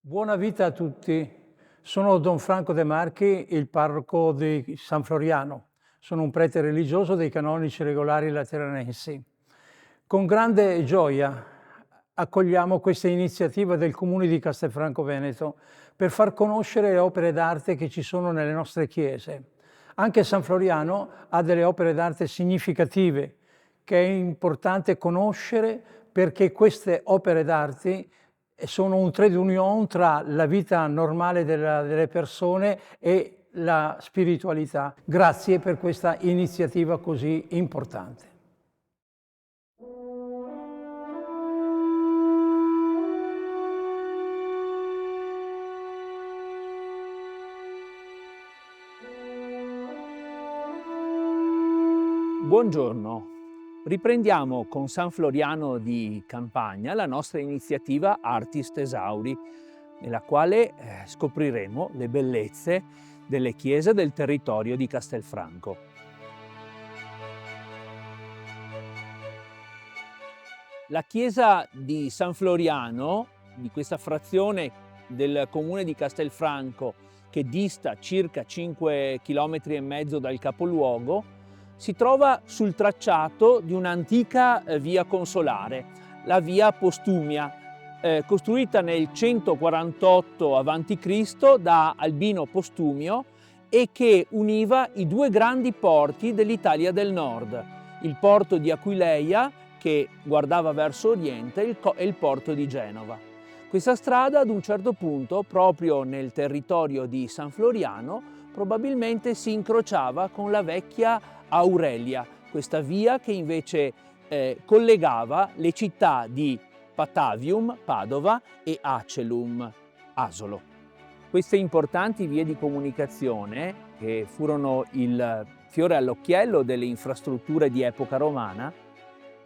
Buona vita a tutti. Sono Don Franco De Marchi, il parroco di San Floriano. Sono un prete religioso dei canonici regolari lateranensi. Con grande gioia accogliamo questa iniziativa del Comune di Castelfranco Veneto per far conoscere le opere d'arte che ci sono nelle nostre chiese. Anche San Floriano ha delle opere d'arte significative che è importante conoscere perché queste opere d'arte sono un trade union tra la vita normale delle persone e la spiritualità. Grazie per questa iniziativa così importante. Buongiorno, riprendiamo con San Floriano di Campagna la nostra iniziativa Artis Thesauri, nella quale scopriremo le bellezze delle chiese del territorio di Castelfranco. La chiesa di San Floriano, di questa frazione del comune di Castelfranco, che dista circa 5,5 km dal capoluogo, si trova sul tracciato di un'antica via consolare, la via Postumia, costruita nel 148 a.C. da Albino Postumio e che univa i due grandi porti dell'Italia del Nord, il porto di Aquileia, che guardava verso oriente, e il porto di Genova. Questa strada ad un certo punto, proprio nel territorio di San Floriano, probabilmente si incrociava con la vecchia Aurelia, questa via che invece collegava le città di Patavium, Padova, e Acelum, Asolo. Queste importanti vie di comunicazione, che furono il fiore all'occhiello delle infrastrutture di epoca romana,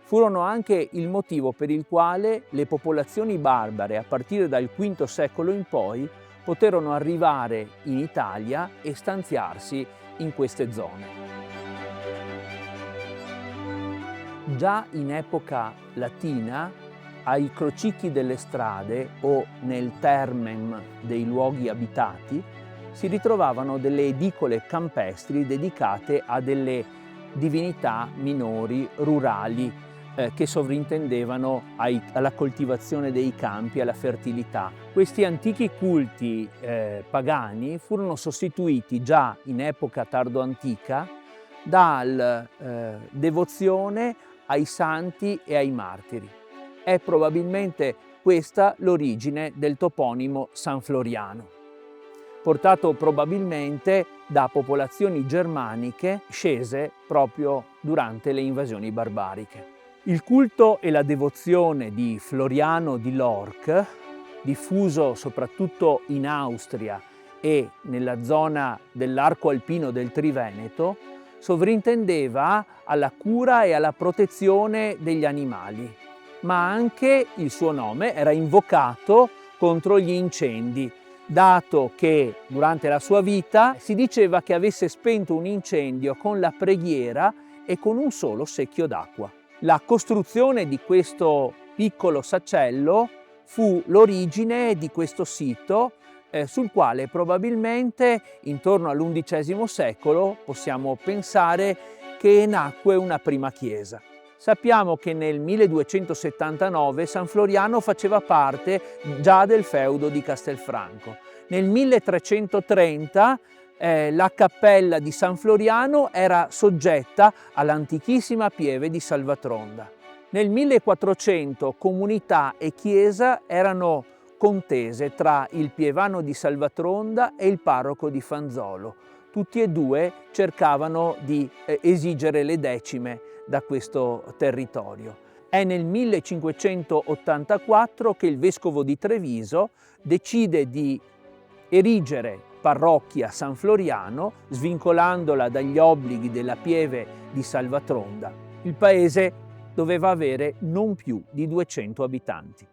furono anche il motivo per il quale le popolazioni barbare, a partire dal V secolo in poi, poterono arrivare in Italia e stanziarsi in queste zone. Già in epoca latina, ai crocicchi delle strade o nel termem dei luoghi abitati si ritrovavano delle edicole campestri dedicate a delle divinità minori rurali che sovrintendevano alla coltivazione dei campi, alla fertilità. Questi antichi culti pagani furono sostituiti già in epoca tardo-antica dalla devozione ai santi e ai martiri. È probabilmente questa l'origine del toponimo San Floriano, portato probabilmente da popolazioni germaniche scese proprio durante le invasioni barbariche. Il culto e la devozione di Floriano di Lorch, diffuso soprattutto in Austria e nella zona dell'arco alpino del Triveneto, sovrintendeva alla cura e alla protezione degli animali, ma anche il suo nome era invocato contro gli incendi, dato che durante la sua vita si diceva che avesse spento un incendio con la preghiera e con un solo secchio d'acqua. La costruzione di questo piccolo sacello fu l'origine di questo sito sul quale probabilmente intorno all'undicesimo secolo possiamo pensare che nacque una prima chiesa. Sappiamo che nel 1279 San Floriano faceva parte già del feudo di Castelfranco. Nel 1330 la cappella di San Floriano era soggetta all'antichissima pieve di Salvatronda. Nel 1400 comunità e chiesa erano contese tra il pievano di Salvatronda e il parroco di Fanzolo. Tutti e due cercavano di esigere le decime da questo territorio. È nel 1584 che il vescovo di Treviso decide di erigere parrocchia San Floriano, svincolandola dagli obblighi della pieve di Salvatronda. Il paese doveva avere non più di 200 abitanti.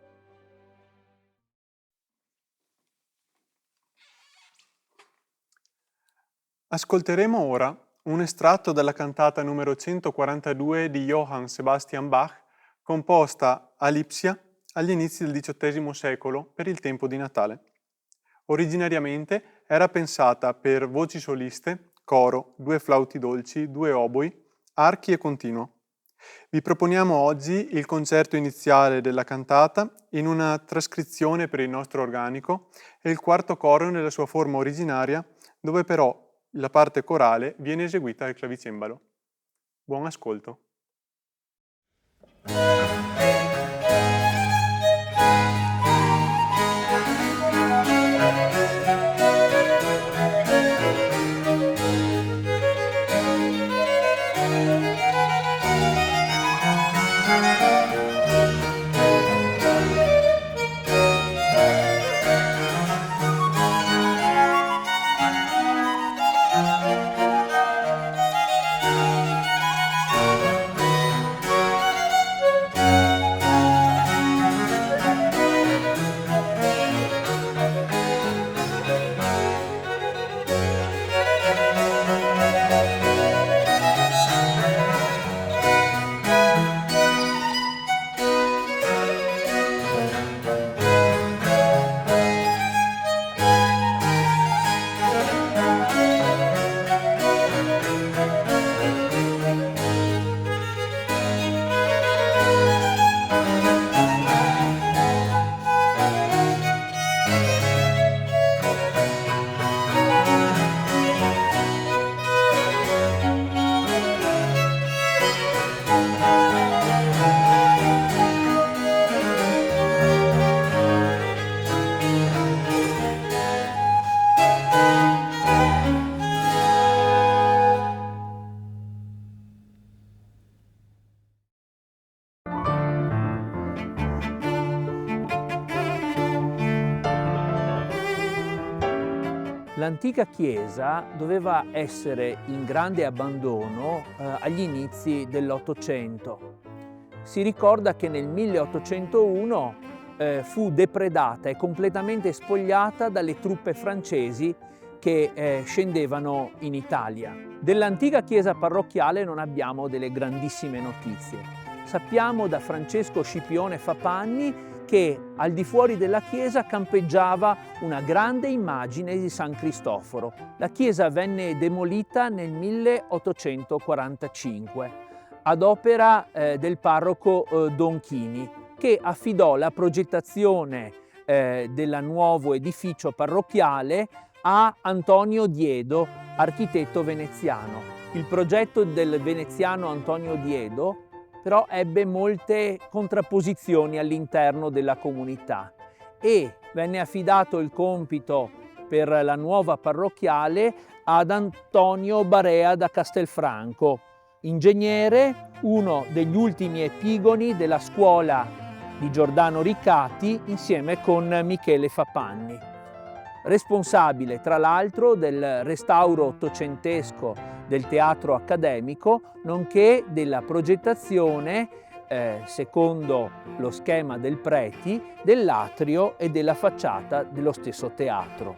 Ascolteremo ora un estratto dalla cantata numero 142 di Johann Sebastian Bach, composta a Lipsia agli inizi del XVIII secolo per il tempo di Natale. Originariamente era pensata per voci soliste, coro, 2 flauti dolci, 2 oboi, archi e continuo. Vi proponiamo oggi il concerto iniziale della cantata in una trascrizione per il nostro organico e il quarto coro nella sua forma originaria, dove però la parte corale viene eseguita al clavicembalo. Buon ascolto. L'antica chiesa doveva essere in grande abbandono agli inizi dell'Ottocento. Si ricorda che nel 1801 fu depredata e completamente spogliata dalle truppe francesi che scendevano in Italia. Dell'antica chiesa parrocchiale non abbiamo delle grandissime notizie. Sappiamo da Francesco Scipione Fapanni che al di fuori della chiesa campeggiava una grande immagine di San Cristoforo. La chiesa venne demolita nel 1845 ad opera del parroco Don Chini, che affidò la progettazione del nuovo edificio parrocchiale a Antonio Diedo, architetto veneziano. Il progetto del veneziano Antonio Diedo però ebbe molte contrapposizioni all'interno della comunità e venne affidato il compito per la nuova parrocchiale ad Antonio Barea da Castelfranco, ingegnere, uno degli ultimi epigoni della scuola di Giordano Riccati insieme con Michele Fapanni. Responsabile tra l'altro del restauro ottocentesco del teatro accademico, nonché della progettazione, secondo lo schema del Preti, dell'atrio e della facciata dello stesso teatro.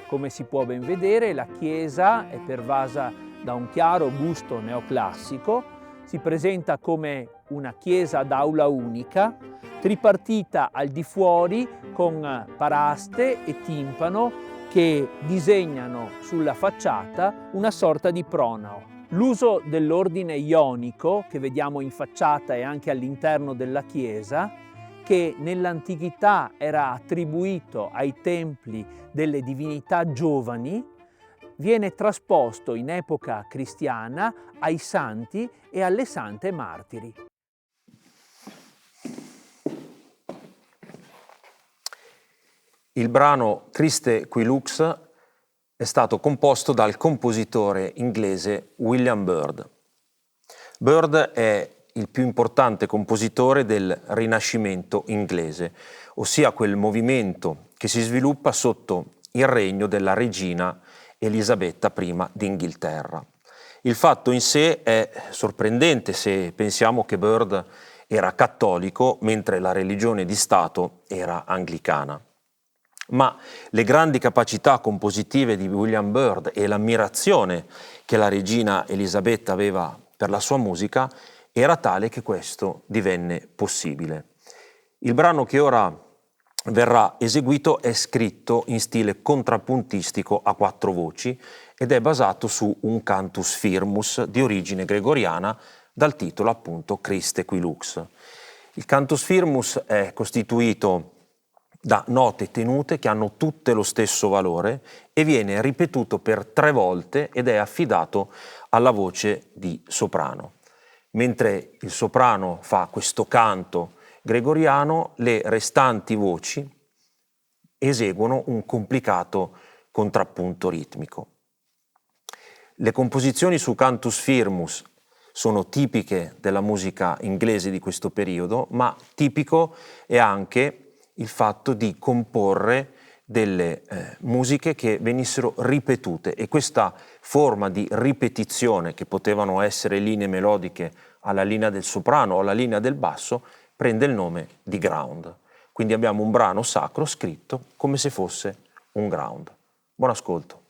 Come si può ben vedere, la chiesa è pervasa da un chiaro gusto neoclassico, si presenta come una chiesa ad aula unica, tripartita al di fuori con paraste e timpano che disegnano sulla facciata una sorta di pronao. L'uso dell'ordine ionico, che vediamo in facciata e anche all'interno della chiesa, che nell'antichità era attribuito ai templi delle divinità giovani, viene trasposto in epoca cristiana ai santi e alle sante martiri. Il brano Christe qui lux è stato composto dal compositore inglese William Byrd. Byrd è il più importante compositore del Rinascimento inglese, ossia quel movimento che si sviluppa sotto il regno della regina Elisabetta I d'Inghilterra. Il fatto in sé è sorprendente se pensiamo che Byrd era cattolico mentre la religione di Stato era anglicana. Ma le grandi capacità compositive di William Byrd e l'ammirazione che la regina Elisabetta aveva per la sua musica era tale che questo divenne possibile. Il brano che ora verrà eseguito è scritto in stile contrappuntistico a 4 voci ed è basato su un cantus firmus di origine gregoriana dal titolo appunto Christe qui lux. Il cantus firmus è costituito da note tenute che hanno tutte lo stesso valore e viene ripetuto per 3 volte ed è affidato alla voce di soprano. Mentre il soprano fa questo canto gregoriano, le restanti voci eseguono un complicato contrappunto ritmico. Le composizioni su cantus firmus sono tipiche della musica inglese di questo periodo, ma tipico è anche il fatto di comporre delle musiche che venissero ripetute, e questa forma di ripetizione, che potevano essere linee melodiche alla linea del soprano o alla linea del basso, prende il nome di ground. Quindi abbiamo un brano sacro scritto come se fosse un ground. Buon ascolto.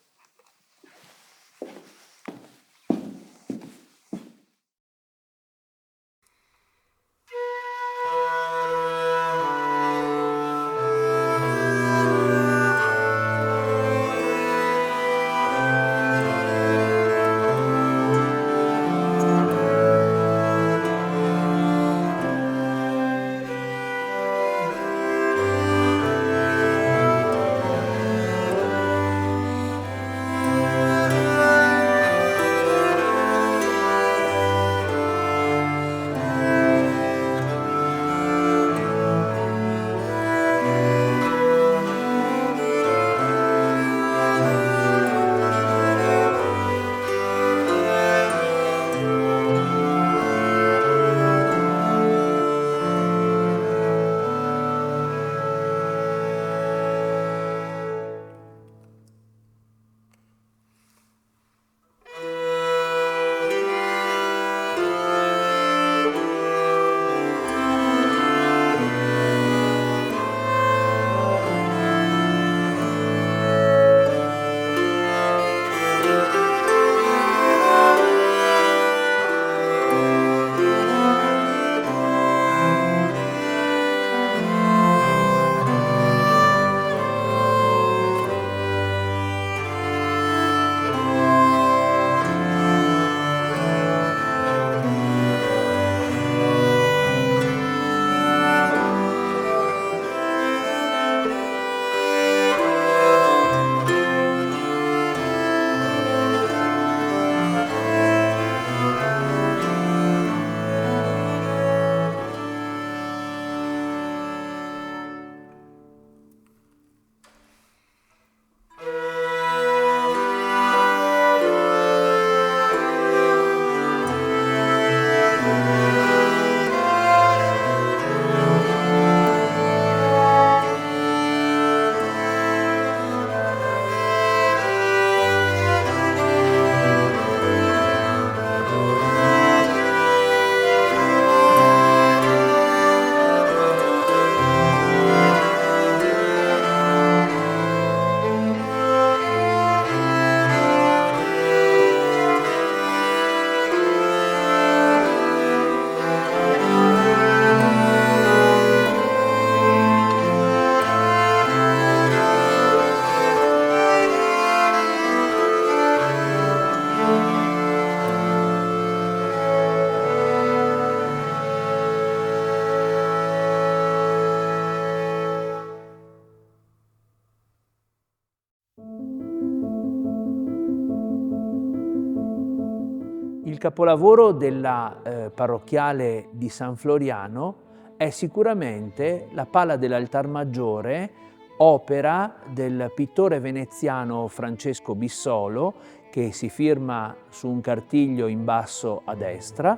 Il capolavoro della parrocchiale di San Floriano è sicuramente la Pala dell'Altar Maggiore, opera del pittore veneziano Francesco Bissolo, che si firma su un cartiglio in basso a destra,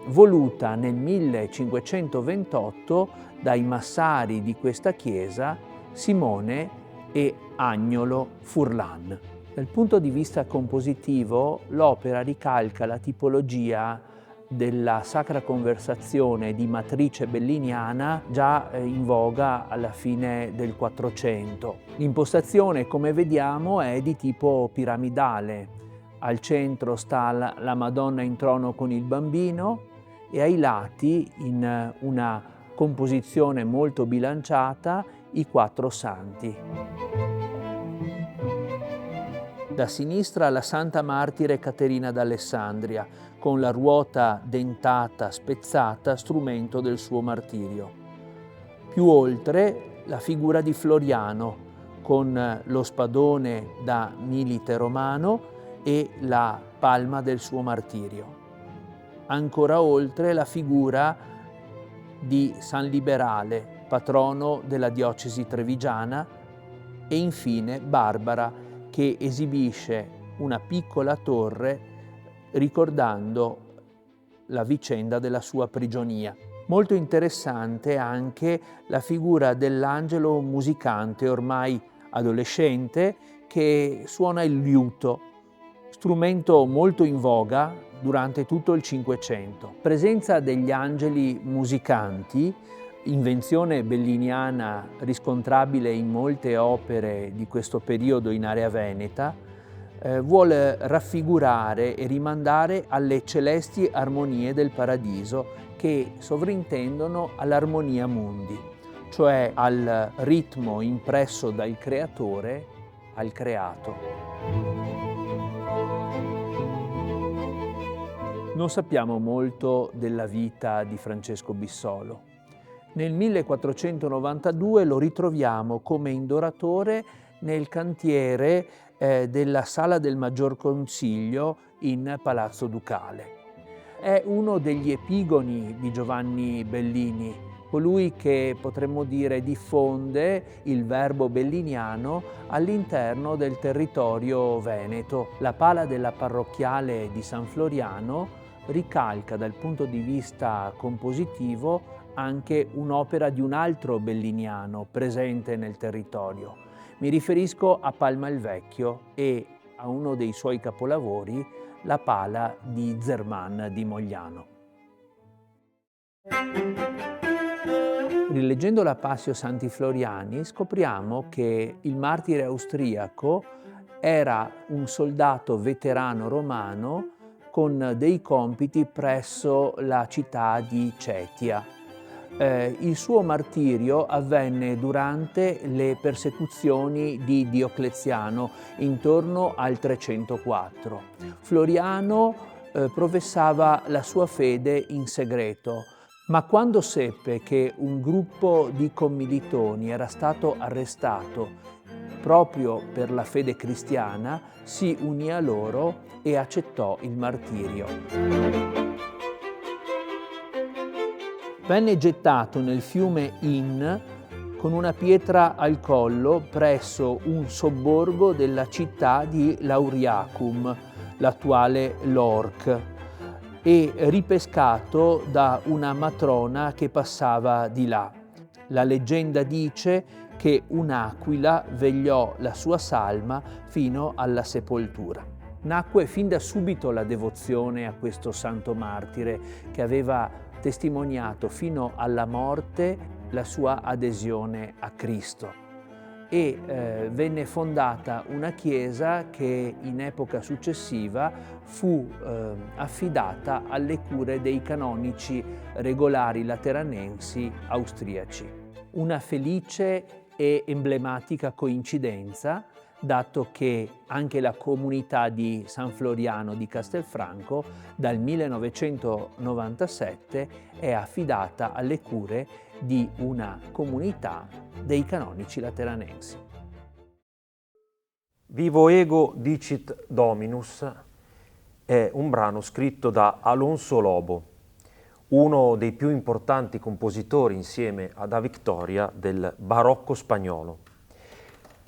voluta nel 1528 dai massari di questa chiesa Simone e Agnolo Furlan. Dal punto di vista compositivo, l'opera ricalca la tipologia della Sacra Conversazione di matrice belliniana già in voga alla fine del Quattrocento. L'impostazione, come vediamo, è di tipo piramidale. Al centro sta la Madonna in trono con il bambino e ai lati, in una composizione molto bilanciata, I Quattro Santi. Da sinistra la Santa Martire Caterina d'Alessandria, con la ruota dentata spezzata, strumento del suo martirio. Più oltre la figura di Floriano, con lo spadone da milite romano e la palma del suo martirio. Ancora oltre la figura di San Liberale, patrono della diocesi trevigiana, e infine Barbara, che esibisce una piccola torre ricordando la vicenda della sua prigionia. Molto interessante anche la figura dell'angelo musicante, ormai adolescente, che suona il liuto, strumento molto in voga durante tutto il Cinquecento. Presenza degli angeli musicanti, invenzione belliniana riscontrabile in molte opere di questo periodo in area veneta, vuole raffigurare e rimandare alle celesti armonie del paradiso che sovrintendono all'armonia mundi, cioè al ritmo impresso dal creatore al creato. Non sappiamo molto della vita di Francesco Bissolo. Nel 1492 lo ritroviamo come indoratore nel cantiere della Sala del Maggior Consiglio in Palazzo Ducale. È uno degli epigoni di Giovanni Bellini, colui che potremmo dire diffonde il verbo belliniano all'interno del territorio veneto. La pala della parrocchiale di San Floriano ricalca dal punto di vista compositivo anche un'opera di un altro belliniano presente nel territorio. Mi riferisco a Palma il Vecchio e a uno dei suoi capolavori, la pala di Zerman di Mogliano. Rileggendo la Passio Santi Floriani scopriamo che il martire austriaco era un soldato veterano romano con dei compiti presso la città di Cetia. Il suo martirio avvenne durante le persecuzioni di Diocleziano intorno al 304. Floriano professava la sua fede in segreto, ma quando seppe che un gruppo di commilitoni era stato arrestato proprio per la fede cristiana, si unì a loro e accettò il martirio. Venne gettato nel fiume Inn con una pietra al collo presso un sobborgo della città di Lauriacum, l'attuale Lorch, e ripescato da una matrona che passava di là. La leggenda dice che un'aquila vegliò la sua salma fino alla sepoltura. Nacque fin da subito la devozione a questo santo martire che aveva testimoniato fino alla morte la sua adesione a Cristo e venne fondata una chiesa che in epoca successiva fu affidata alle cure dei canonici regolari lateranensi austriaci. Una felice e emblematica coincidenza, dato che anche la comunità di San Floriano di Castelfranco dal 1997 è affidata alle cure di una comunità dei canonici lateranensi. Vivo ego dicit Dominus è un brano scritto da Alonso Lobo, uno dei più importanti compositori insieme a Da Victoria del barocco spagnolo.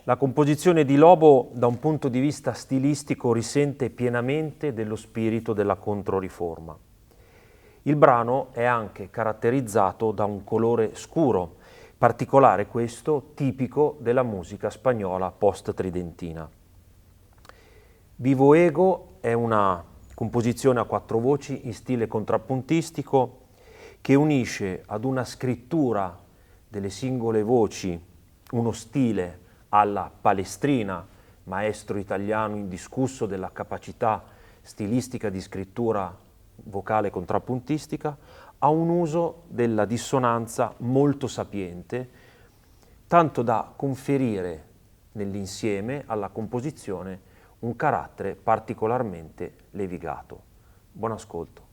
La composizione di Lobo da un punto di vista stilistico risente pienamente dello spirito della Controriforma. Il brano è anche caratterizzato da un colore scuro, particolare questo tipico della musica spagnola post-tridentina. Vivo ego è una composizione a quattro voci in stile contrappuntistico che unisce ad una scrittura delle singole voci uno stile alla Palestrina, maestro italiano indiscusso della capacità stilistica di scrittura vocale contrappuntistica, ha un uso della dissonanza molto sapiente, tanto da conferire nell'insieme alla composizione un carattere particolarmente levigato. Buon ascolto.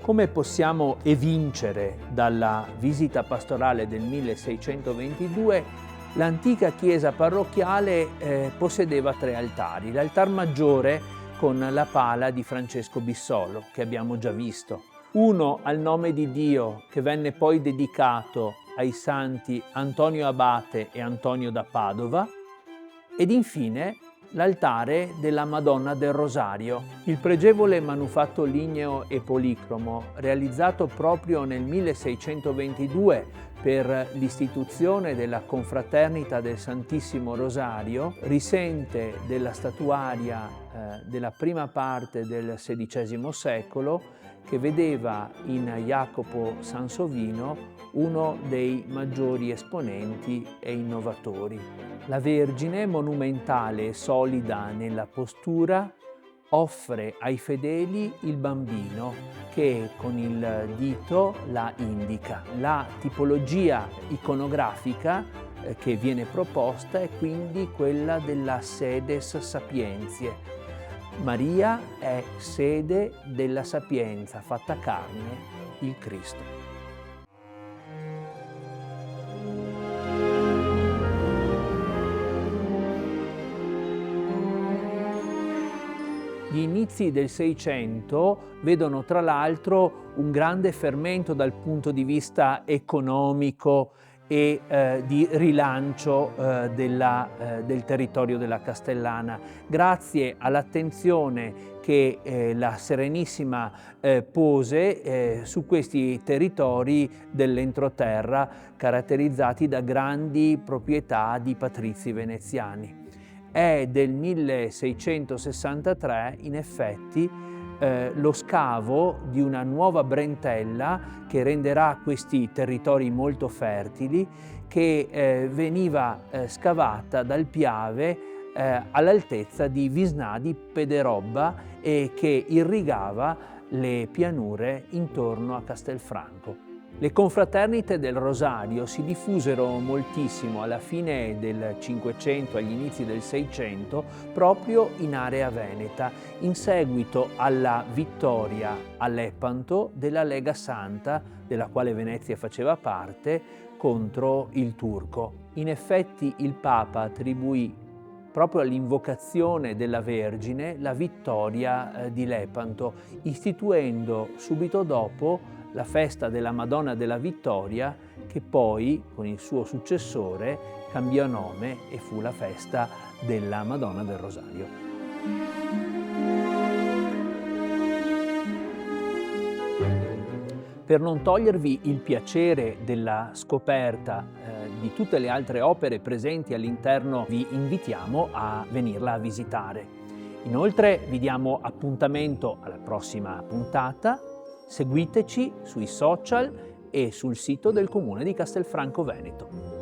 Come possiamo evincere dalla visita pastorale del 1622, l'antica chiesa parrocchiale possedeva 3 altari. L'altar maggiore con la pala di Francesco Bissolo, che abbiamo già visto. Uno al nome di Dio, che venne poi dedicato ai santi Antonio Abate e Antonio da Padova. Ed infine l'altare della Madonna del Rosario. Il pregevole manufatto ligneo e policromo, realizzato proprio nel 1622 per l'istituzione della Confraternita del Santissimo Rosario, risente della statuaria della prima parte del XVI secolo, che vedeva in Jacopo Sansovino uno dei maggiori esponenti e innovatori. La Vergine, monumentale e solida nella postura, offre ai fedeli il bambino che con il dito la indica. La tipologia iconografica che viene proposta è quindi quella della sedes sapientiae. Maria è sede della sapienza fatta carne, il Cristo. Gli inizi del Seicento vedono tra l'altro un grande fermento dal punto di vista economico e di rilancio del territorio della Castellana, grazie all'attenzione che la Serenissima pose su questi territori dell'entroterra caratterizzati da grandi proprietà di patrizi veneziani. È del 1663, in effetti, lo scavo di una nuova brentella che renderà questi territori molto fertili, che veniva scavata dal Piave all'altezza di Visnadi Pederobba e che irrigava le pianure intorno a Castelfranco. Le confraternite del Rosario si diffusero moltissimo alla fine del Cinquecento, agli inizi del Seicento, proprio in area veneta, in seguito alla vittoria a Lepanto della Lega Santa, della quale Venezia faceva parte, contro il turco. In effetti il Papa attribuì proprio all'invocazione della Vergine la vittoria di Lepanto, istituendo subito dopo la festa della Madonna della Vittoria, che poi, con il suo successore, cambiò nome e fu la festa della Madonna del Rosario. Per non togliervi il piacere della scoperta di tutte le altre opere presenti all'interno, vi invitiamo a venirla a visitare. Inoltre vi diamo appuntamento alla prossima puntata. Seguiteci sui social e sul sito del Comune di Castelfranco Veneto.